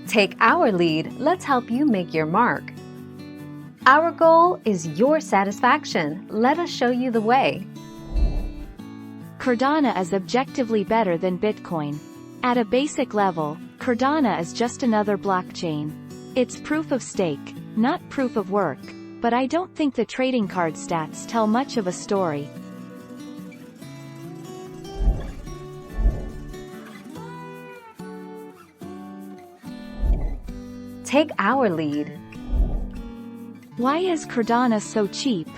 Take our lead, let's help you make your mark. Our goal is your satisfaction. Let us show you the way. Cardano is objectively better than Bitcoin. At a basic level, Cardano is just another blockchain. It's proof of stake, not proof of work, but I don't think the trading card stats tell much of a story. Take our lead. Why is Cardano so cheap?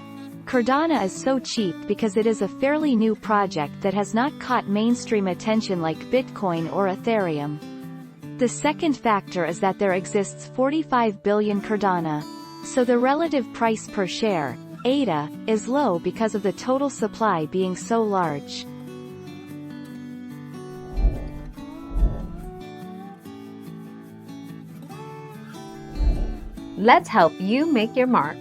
Cardano is so cheap because it is a fairly new project that has not caught mainstream attention like Bitcoin or Ethereum. The second factor is that there exists 45 billion Cardano. So the relative price per share, ADA, is low because of the total supply being so large. Let's help you make your mark.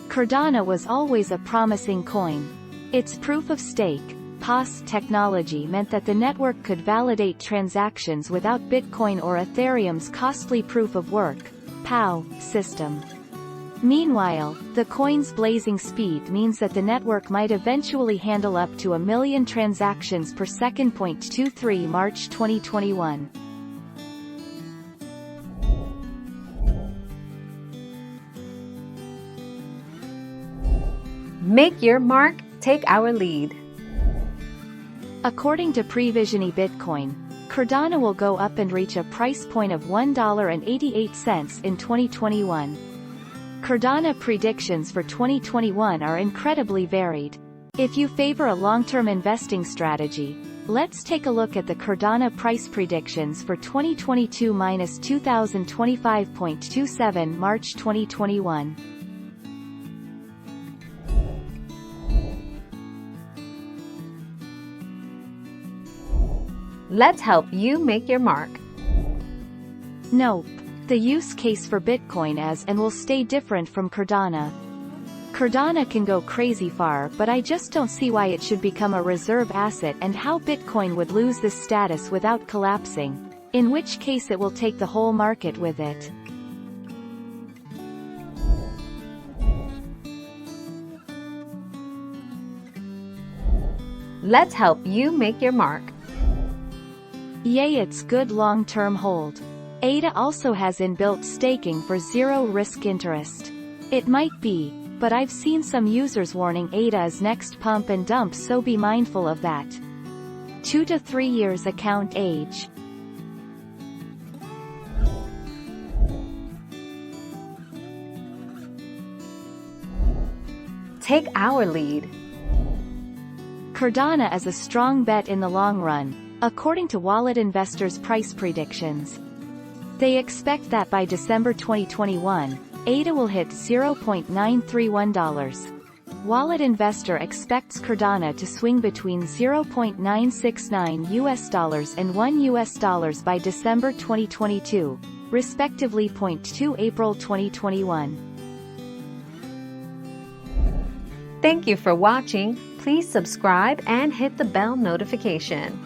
Cardano was always a promising coin. Its proof of stake, POS technology meant that the network could validate transactions without Bitcoin or Ethereum's costly proof of work, POW, system. Meanwhile, the coin's blazing speed means that the network might eventually handle up to 1 million transactions per second. 23 March 2021. Make your mark, take our lead. According to Previsiony Bitcoin, Cardano will go up and reach a price point of $1.88 in 2021. Cardano predictions for 2021 are incredibly varied. If you favor a long-term investing strategy, let's take a look at the Cardano price predictions for 2022-2025.27 March 2021. Let's help you make your mark. Nope. The use case for Bitcoin is and will stay different from Cardano. Cardano can go crazy far, but I just don't see why it should become a reserve asset and how Bitcoin would lose this status without collapsing, in which case it will take the whole market with it. Let's help you make your mark. Yay, it's good long-term hold. ADA also has inbuilt staking for zero risk interest. It might be, but I've seen some users warning ADA is next pump and dump, so be mindful of that. 2 to 3 years account age. Take our lead. Cardano is a strong bet in the long run, according to Wallet Investors' price predictions. They expect that by December 2021, ADA will hit $0.931. Wallet Investor expects Cardano to swing between $0.969 and $1 by December 2022, respectively. 2 April 2021. Thank you for watching. Please subscribe and hit the bell notification.